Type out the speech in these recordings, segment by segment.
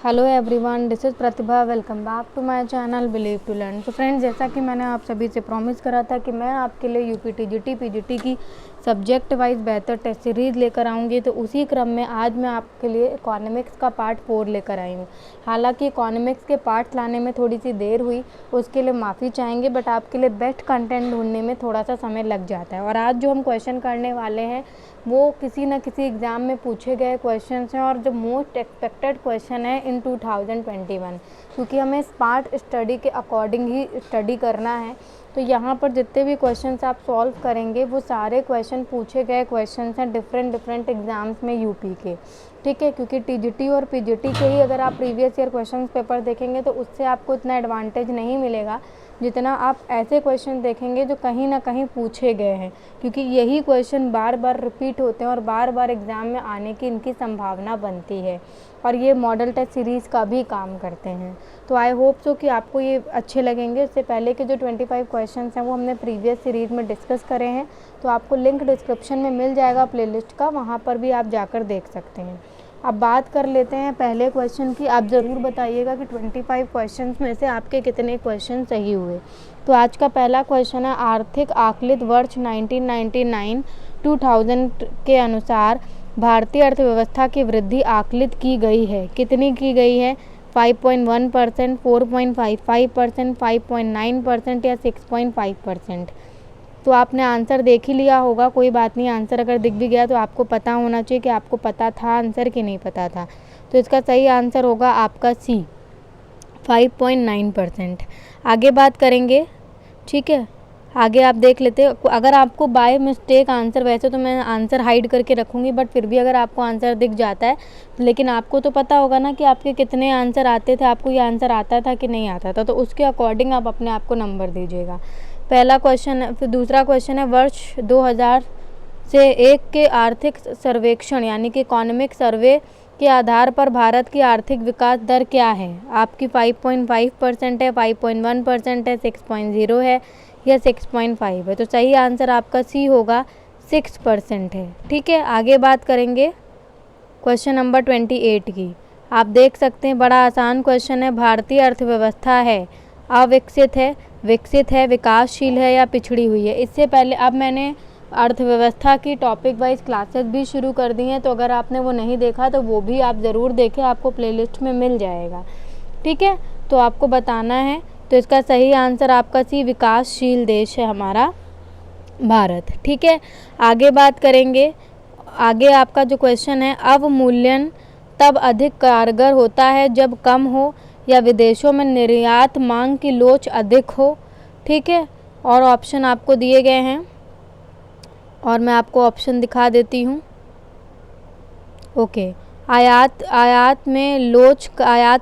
Hello everyone, this is Pratibha. Welcome back to my channel believe to learn. तो friends, जैसा कि मैंने आप सभी से प्रॉमिस करा था कि मैं आपके लिए यूपी टीजीटी पीजीटी की सब्जेक्ट वाइज बेहतर टेस्ट सीरीज़ लेकर आऊँगी, तो उसी क्रम में आज मैं आपके लिए इकोनॉमिक्स का पार्ट 4 लेकर आई हूँ। हालांकि इकोनॉमिक्स के पार्ट लाने में थोड़ी सी देर हुई, उसके लिए माफ़ी चाहेंगे, बट आपके लिए बेस्ट कंटेंट ढूंढने में थोड़ा सा समय लग जाता है। और आज जो हम क्वेश्चन करने वाले हैं वो किसी न किसी एग्ज़ाम में पूछे गए क्वेश्चन हैं और जो मोस्ट एक्सपेक्टेड क्वेश्चन है इन 2021, क्योंकि हमें स्मार्ट स्टडी के अकॉर्डिंग ही स्टडी करना है। तो यहाँ पर जितने भी क्वेश्चंस आप सॉल्व करेंगे वो सारे क्वेश्चन पूछे गए क्वेश्चंस हैं डिफरेंट एग्ज़ाम्स में यूपी के, ठीक है। क्योंकि टीजीटी और पीजीटी के ही अगर आप प्रीवियस ईयर क्वेश्चन पेपर देखेंगे तो उससे आपको इतना एडवांटेज नहीं मिलेगा जितना आप ऐसे क्वेश्चन देखेंगे जो कहीं ना कहीं पूछे गए हैं, क्योंकि यही क्वेश्चन बार बार रिपीट होते हैं और बार बार एग्ज़ाम में आने की इनकी संभावना बनती है और ये मॉडल टेस्ट सीरीज़ का भी काम करते हैं। तो आई होप सो कि आपको ये अच्छे लगेंगे। इससे पहले के जो 25 क्वेश्चंस हैं वो हमने प्रीवियस सीरीज़ में डिस्कस करे हैं, तो आपको लिंक डिस्क्रिप्शन में मिल जाएगा प्लेलिस्ट का, वहाँ पर भी आप जाकर देख सकते हैं। अब बात कर लेते हैं पहले क्वेश्चन की। आप ज़रूर बताइएगा कि 25 क्वेश्चंस में से आपके कितने क्वेश्चन सही हुए। तो आज का पहला क्वेश्चन है, आर्थिक आकलित वर्ष 1999-2000 के अनुसार भारतीय अर्थव्यवस्था की वृद्धि आकलित की गई है। कितनी की गई है? 5.1%, 4.55%, 5.9% या 6.5%। तो आपने आंसर देख ही लिया होगा, कोई बात नहीं, आंसर अगर दिख भी गया तो आपको पता होना चाहिए कि आपको पता था आंसर कि नहीं पता था। तो इसका सही आंसर होगा आपका सी, 5.9%। आगे बात करेंगे, ठीक है। आगे आप देख लेते हैं, अगर आपको बाय मिस्टेक आंसर, वैसे तो मैं आंसर हाइड करके रखूँगी, बट फिर भी अगर आपको आंसर दिख जाता है, लेकिन आपको तो पता होगा ना कि आपके कितने आंसर आते थे, आपको ये आंसर आता था कि नहीं आता था, तो उसके अकॉर्डिंग आप अपने आप को नंबर दीजिएगा। पहला क्वेश्चन है। फिर दूसरा क्वेश्चन है, वर्ष 2000 से 1 के आर्थिक सर्वेक्षण यानी कि इकोनॉमिक सर्वे के आधार पर भारत की आर्थिक विकास दर क्या है? आपकी 5.5% है, 5.1% है, 6.0 है या 6.5 है। तो सही आंसर आपका सी होगा, 6% है, ठीक है। आगे बात करेंगे क्वेश्चन नंबर 28 की। आप देख सकते हैं, बड़ा आसान क्वेश्चन है। भारतीय अर्थव्यवस्था है अविकसित है, विकसित है, विकासशील है या पिछड़ी हुई है? इससे पहले अब मैंने अर्थव्यवस्था की टॉपिक वाइज क्लासेस भी शुरू कर दी हैं, तो अगर आपने वो नहीं देखा तो वो भी आप ज़रूर देखें, आपको प्लेलिस्ट में मिल जाएगा, ठीक है। तो आपको बताना है, तो इसका सही आंसर आपका सी, विकासशील देश है हमारा भारत, ठीक है। आगे बात करेंगे। आगे आपका जो क्वेश्चन है, अवमूल्यन तब अधिक कारगर होता है जब कम हो या विदेशों में निर्यात मांग की लोच अधिक हो, ठीक है। और ऑप्शन आपको दिए गए हैं और मैं आपको ऑप्शन दिखा देती हूँ। ओके, आयात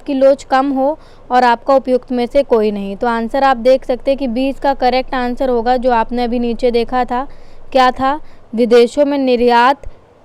की लोच कम हो और आपका उपयुक्त में से कोई नहीं। तो आंसर आप देख सकते हैं कि 20 का करेक्ट आंसर होगा, जो आपने अभी नीचे देखा था। क्या था? विदेशों में निर्यात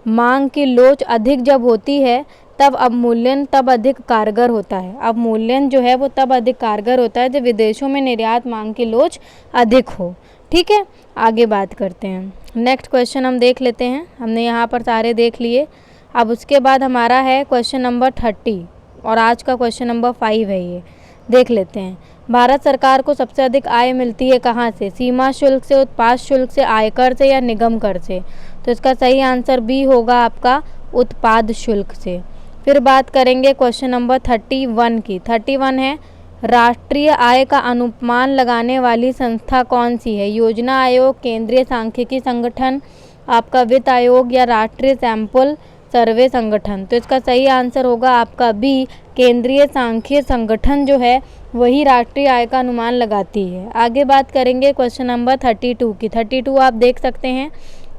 मांग की लोच अधिक जब होती है तब अवमूल्यन तब अधिक कारगर होता है। अवमूल्यन जो है वो तब अधिक कारगर होता है जब विदेशों में निर्यात मांग की लोच अधिक हो, ठीक है। आगे बात करते हैं, नेक्स्ट क्वेश्चन हम देख लेते हैं। हमने यहाँ पर सारे देख लिए। अब उसके बाद हमारा है क्वेश्चन नंबर 30 और आज का क्वेश्चन नंबर 5 है, ये देख लेते हैं। भारत सरकार को सबसे अधिक आय मिलती है कहाँ से? सीमा शुल्क से, उत्पाद शुल्क से, आयकर से या निगम कर से? तो इसका सही आंसर बी होगा आपका, उत्पाद शुल्क से। फिर बात करेंगे क्वेश्चन नंबर 31 की। 31 है, राष्ट्रीय आय का अनुमान लगाने वाली संस्था कौन सी है? योजना आयोग, केंद्रीय सांख्यिकी संगठन, आपका वित्त आयोग या राष्ट्रीय सैंपल सर्वे संगठन? तो इसका सही आंसर होगा आपका बी, केंद्रीय सांख्यिकी संगठन जो है वही राष्ट्रीय आय का अनुमान लगाती है। आगे बात करेंगे क्वेश्चन नंबर 32 की। 32 आप देख सकते हैं,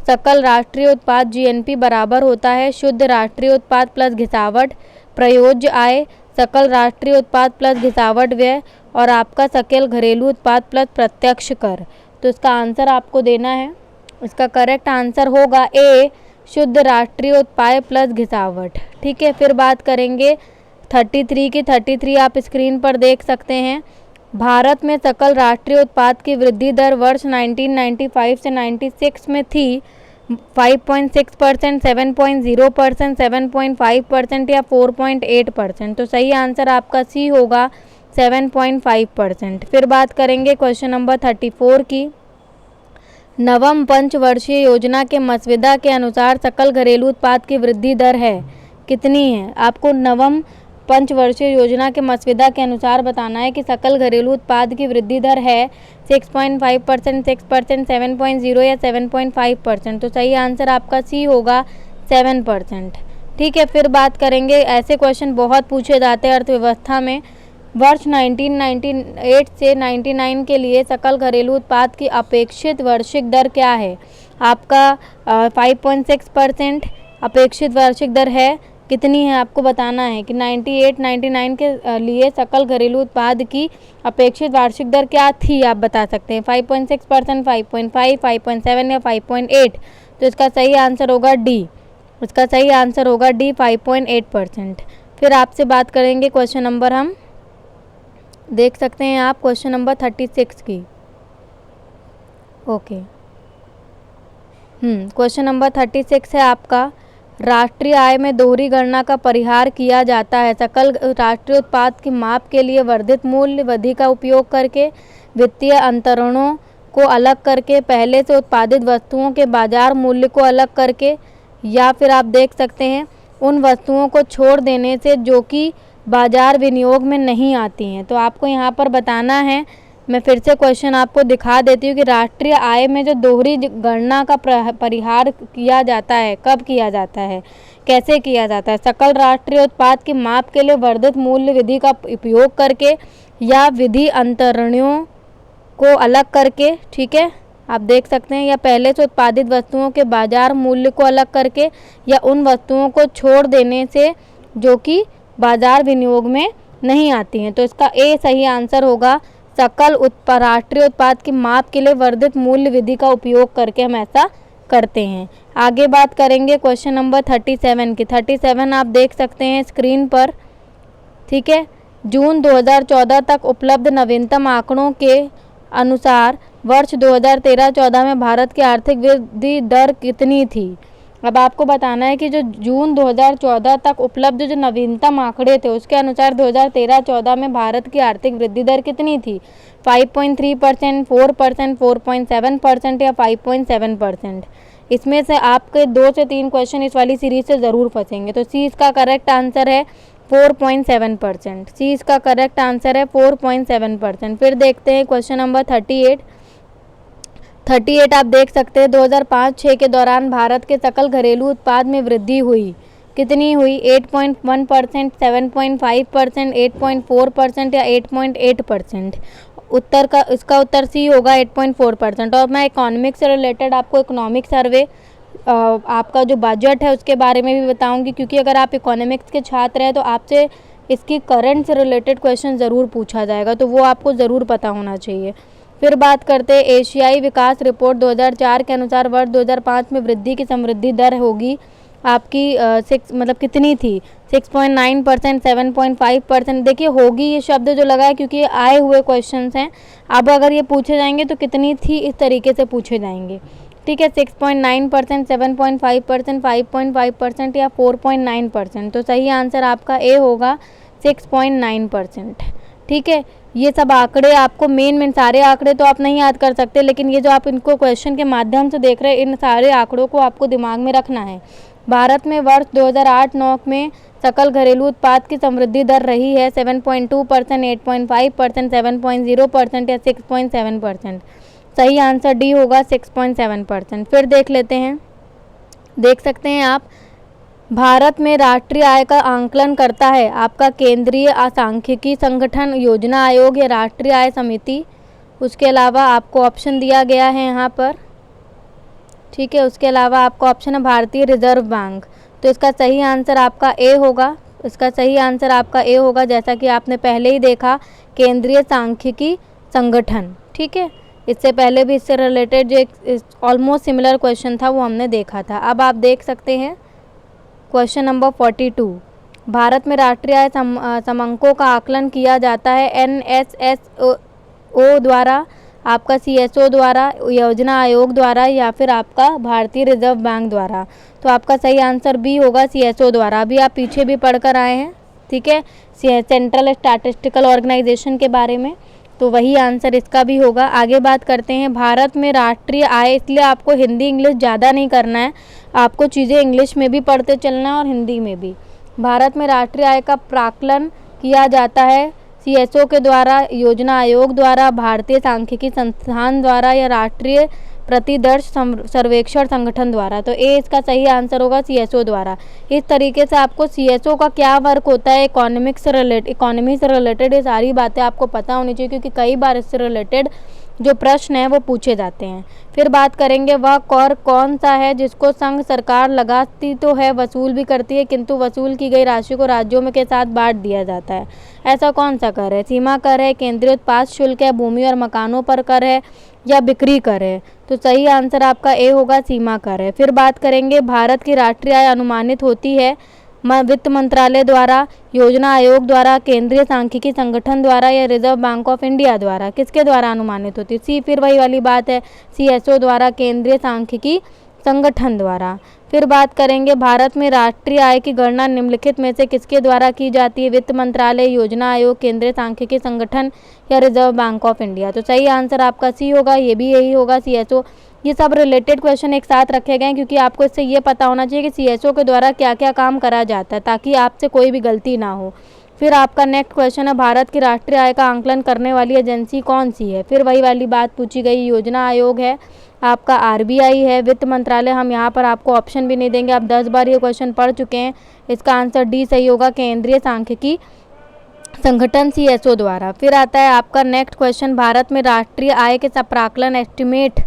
सकल राष्ट्रीय उत्पाद जीएनपी बराबर होता है शुद्ध राष्ट्रीय उत्पाद प्लस घिसावट, प्रयोज्य आय, सकल राष्ट्रीय उत्पाद प्लस घिसावट व्यय और आपका सकल घरेलू उत्पाद प्लस प्रत्यक्ष कर। तो इसका आंसर आपको देना है। इसका करेक्ट आंसर होगा ए, शुद्ध राष्ट्रीय उत्पाद प्लस घिसावट, ठीक है। फिर बात करेंगे 33 की। 33 आप स्क्रीन पर देख सकते हैं। भारत में सकल राष्ट्रीय उत्पाद की वृद्धि दर वर्ष 1995 से 96 में थी 5.6%, 7.0%, 7.5% या 4.8%। तो सही आंसर आपका सी होगा 7.5%। फिर बात करेंगे क्वेश्चन नंबर 34 की। नवम पंचवर्षीय योजना के मसविदा के अनुसार सकल घरेलू उत्पाद की वृद्धि दर है कितनी है? आपको नवम पंचवर्षीय योजना के मसविदा के अनुसार बताना है कि सकल घरेलू उत्पाद की वृद्धि दर है 6.5%, 6%, 7.0 या 7.5%। तो सही आंसर आपका सी होगा 7%। ठीक है, फिर बात करेंगे, ऐसे क्वेश्चन बहुत पूछे जाते हैं अर्थव्यवस्था में। वर्ष 1998 से 99 के लिए सकल घरेलू उत्पाद की अपेक्षित वार्षिक दर क्या है? आपका 5.6% अपेक्षित वार्षिक दर है। कितनी है आपको बताना है कि 98-99 के लिए सकल घरेलू उत्पाद की अपेक्षित वार्षिक दर क्या थी, आप बता सकते हैं। 5.6%, 5.5, 5.7 या 5.8। तो इसका सही आंसर होगा डी। इसका सही आंसर होगा डी, 5.8%। फिर आपसे बात करेंगे क्वेश्चन नंबर, हम देख सकते हैं आप क्वेश्चन नंबर 36 की। ओके, क्वेश्चन नंबर 36 है आपका, राष्ट्रीय आय में दोहरी गणना का परिहार किया जाता है सकल राष्ट्रीय उत्पाद की माप के लिए वर्धित मूल्य विधि का उपयोग करके, वित्तीय अंतरणों को अलग करके, पहले से उत्पादित वस्तुओं के बाजार मूल्य को अलग करके, या फिर आप देख सकते हैं उन वस्तुओं को छोड़ देने से जो कि बाजार विनियोग में नहीं आती हैं। तो आपको यहाँ पर बताना है, मैं फिर से क्वेश्चन आपको दिखा देती हूँ कि राष्ट्रीय आय में जो दोहरी गणना का परिहार किया जाता है, कब किया जाता है, कैसे किया जाता है? सकल राष्ट्रीय उत्पाद की माप के लिए वर्धित मूल्य विधि का उपयोग करके या विधि अंतरणियों को अलग करके। ठीक है, आप देख सकते हैं, या पहले से उत्पादित वस्तुओं के बाजार मूल्य को अलग करके, या उन वस्तुओं को छोड़ देने से जो कि बाजार विनियोग में नहीं आती हैं। तो इसका ए सही आंसर होगा, सकल राष्ट्रीय उत्पाद की माप के लिए वर्धित मूल्य विधि का उपयोग करके हम ऐसा करते हैं। आगे बात करेंगे क्वेश्चन नंबर 37 की। 37 आप देख सकते हैं स्क्रीन पर। ठीक है, जून 2014 तक उपलब्ध नवीनतम आंकड़ों के अनुसार वर्ष 2013-14 में भारत की आर्थिक वृद्धि दर कितनी थी? अब आपको बताना है कि जो जून 2014 तक उपलब्ध जो नवीनतम आंकड़े थे उसके अनुसार 2013-14 में भारत की आर्थिक वृद्धि दर कितनी थी? 5.3%, 4%, 4.7% या 5.7%। इसमें से आपके 2 से 3 क्वेश्चन इस वाली सीरीज से ज़रूर फंसेंगे। तो सी इसका करेक्ट आंसर है 4.7%। सी इसका करेक्ट आंसर है 4.7%। फिर देखते हैं क्वेश्चन नंबर 38 आप देख सकते हैं 2005-6 के दौरान भारत के सकल घरेलू उत्पाद में वृद्धि हुई, कितनी हुई? 8.1%, 7.5%, 8.4% या 8.8%। उत्तर का इसका उत्तर सी होगा 8.4%। और मैं इकोनॉमिक्स से रिलेटेड आपको इकोनॉमिक सर्वे आपका जो बजट है उसके बारे में भी बताऊंगी, क्योंकि अगर आप इकोनॉमिक्स के छात्र हैं तो आपसे इसकी करंट से रिलेटेड क्वेश्चन ज़रूर पूछा जाएगा, तो वो आपको ज़रूर पता होना चाहिए। फिर बात करते हैं एशियाई विकास रिपोर्ट 2004 के अनुसार वर्ष 2005 में वृद्धि की समृद्धि दर होगी आपकी 6 मतलब कितनी थी? 6.9%, 7.5%। देखिए होगी ये शब्द जो लगा है क्योंकि ये आए हुए क्वेश्चंस हैं। अब अगर ये पूछे जाएंगे तो कितनी थी, इस तरीके से पूछे जाएंगे। ठीक है, 6.9%, 7.5%, 5.5% या 4.9%। तो सही आंसर आपका ए होगा 6.9%। ठीक है, ये सब आंकड़े आपको मेन सारे आंकड़े तो आप नहीं याद कर सकते, लेकिन ये जो आप इनको क्वेश्चन के माध्यम से देख रहे हैं इन सारे आंकड़ों को आपको दिमाग में रखना है। भारत में वर्ष 2008-9 में सकल घरेलू उत्पाद की समृद्धि दर रही है 7.2%, 8.5%, 7.0% या 6.7%। सही आंसर डी होगा 6.7%। फिर देख लेते हैं, देख सकते हैं आप, भारत में राष्ट्रीय आय का आंकलन करता है आपका केंद्रीय सांख्यिकी संगठन, योजना आयोग या राष्ट्रीय आय समिति। उसके अलावा आपको ऑप्शन दिया गया है यहाँ पर। ठीक है, उसके अलावा आपका ऑप्शन है भारतीय रिजर्व बैंक। तो इसका सही आंसर आपका ए होगा। इसका सही आंसर आपका ए होगा, जैसा कि आपने पहले ही देखा, केंद्रीय सांख्यिकी संगठन। ठीक है, इससे पहले भी इससे रिलेटेड जो एक ऑलमोस्ट सिमिलर क्वेश्चन था वो हमने देखा था। अब आप देख सकते हैं क्वेश्चन नंबर 42, भारत में राष्ट्रीय आय समंकों का आकलन किया जाता है NSSO द्वारा। आपका CSO द्वारा, योजना आयोग द्वारा या फिर आपका भारतीय रिजर्व बैंक द्वारा। तो आपका सही आंसर बी होगा, CSO द्वारा। अभी आप पीछे भी पढ़कर आए हैं, ठीक है, सेंट्रल स्टैटिस्टिकल ऑर्गेनाइजेशन के बारे में, तो वही आंसर इसका भी होगा। आगे बात करते हैं भारत में राष्ट्रीय आय, इसलिए आपको हिंदी इंग्लिश ज़्यादा नहीं करना है, आपको चीज़ें इंग्लिश में भी पढ़ते चलना है और हिंदी में भी। भारत में राष्ट्रीय आय का प्राक्कलन किया जाता है CSO के द्वारा, योजना आयोग द्वारा, भारतीय सांख्यिकी संस्थान द्वारा या राष्ट्रीय प्रतिदर्श सर्वेक्षण संगठन द्वारा। तो ए इसका सही आंसर होगा, CSO द्वारा। इस तरीके से आपको CSO का क्या वर्क होता है, इकोनॉमी से रिलेटेड ये सारी बातें आपको पता होनी चाहिए, क्योंकि कई बार इससे रिलेटेड जो प्रश्न हैं वो पूछे जाते हैं। फिर बात करेंगे वह कर कौन सा है जिसको संघ सरकार लगाती तो है, वसूल भी करती है, किंतु वसूल की गई राशि को राज्यों में के साथ बांट दिया जाता है। ऐसा कौन सा कर है? सीमा कर है, केंद्रीय उत्पाद शुल्क है, भूमि और मकानों पर कर है या बिक्री कर है? तो सही आंसर आपका ए होगा, सीमा कर है। फिर बात करेंगे भारत की राष्ट्रीय आय अनुमानित होती है वित्त मंत्रालय द्वारा, योजना आयोग द्वारा, केंद्रीय सांख्यिकी संगठन द्वारा या रिजर्व बैंक ऑफ इंडिया द्वारा। किसके द्वारा अनुमानित होती है? सी, फिर वही वाली बात है, CSO द्वारा, केंद्रीय सांख्यिकी संगठन द्वारा। फिर बात करेंगे भारत में राष्ट्रीय आय की गणना निम्नलिखित में से किसके द्वारा की जाती है? वित्त मंत्रालय, योजना आयोग, केंद्रीय सांख्यिकी संगठन या रिजर्व बैंक ऑफ इंडिया। तो सही आंसर आपका सी होगा, ये भी यही होगा, CSO। ये सब रिलेटेड क्वेश्चन एक साथ रखे गए हैं क्योंकि आपको इससे ये पता होना चाहिए कि CSO के द्वारा क्या क्या काम करा जाता है, ताकि आपसे कोई भी गलती ना हो। फिर आपका नेक्स्ट क्वेश्चन है, भारत की राष्ट्रीय आय का आंकलन करने वाली एजेंसी कौन सी है? फिर वही वाली बात पूछी गई, योजना आयोग है, आपका RBI है, वित्त मंत्रालय। हम यहाँ पर आपको ऑप्शन भी नहीं देंगे, आप 10 बार ये क्वेश्चन पढ़ चुके हैं। इसका आंसर डी सही होगा, केंद्रीय सांख्यिकी संगठन CSO द्वारा। फिर आता है आपका नेक्स्ट क्वेश्चन, भारत में राष्ट्रीय आय के प्राक्कलन एस्टिमेट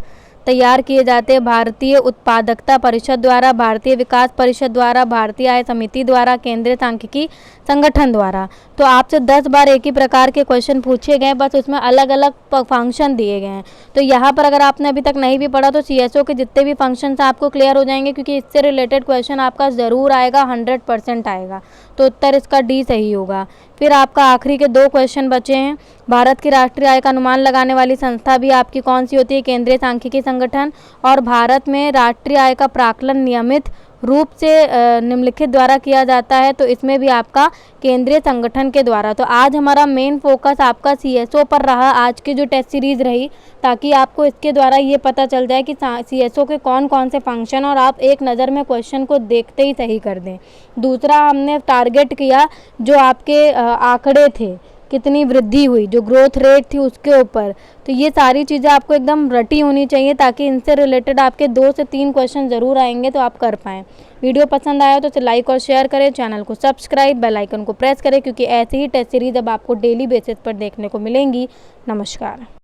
तैयार किए जाते हैं भारतीय उत्पादकता परिषद द्वारा, भारतीय विकास परिषद द्वारा, भारतीय आय समिति द्वारा, केंद्रीय सांख्यिकी संगठन द्वारा। तो आपसे 10 बार एक ही प्रकार के क्वेश्चन पूछे गए, बस उसमें अलग अलग फंक्शन दिए गए हैं। तो यहाँ पर अगर आपने अभी तक नहीं भी पढ़ा तो CSO के जितने भी फंक्शंस आपको क्लियर हो जाएंगे, क्योंकि इससे रिलेटेड क्वेश्चन आपका ज़रूर आएगा, 100% आएगा। तो उत्तर इसका डी सही होगा। फिर आपका आखिरी के 2 क्वेश्चन बचे हैं, भारत की राष्ट्रीय आय का अनुमान लगाने वाली संस्था भी आपकी कौन सी होती है? केंद्रीय सांख्यिकी संगठन। और भारत में राष्ट्रीय आय का प्राक्कलन नियमित रूप से निम्नलिखित द्वारा किया जाता है, तो इसमें भी आपका केंद्रीय संगठन के द्वारा। तो आज हमारा मेन फोकस आपका CSO पर रहा, आज की जो टेस्ट सीरीज़ रही, ताकि आपको इसके द्वारा ये पता चल जाए कि CSO के कौन कौन से फंक्शन, और आप एक नज़र में क्वेश्चन को देखते ही सही कर दें। दूसरा, हमने टारगेट किया जो आपके आंकड़े थे, कितनी वृद्धि हुई, जो ग्रोथ रेट थी उसके ऊपर। तो ये सारी चीज़ें आपको एकदम रटी होनी चाहिए, ताकि इनसे रिलेटेड आपके 2 से 3 क्वेश्चन ज़रूर आएंगे, तो आप कर पाएँ। वीडियो पसंद आया तो इसे लाइक और शेयर करें, चैनल को सब्सक्राइब, बेल आइकन को प्रेस करें, क्योंकि ऐसे ही टेस्ट सीरीज़ अब आपको डेली बेसिस पर देखने को मिलेंगी। नमस्कार।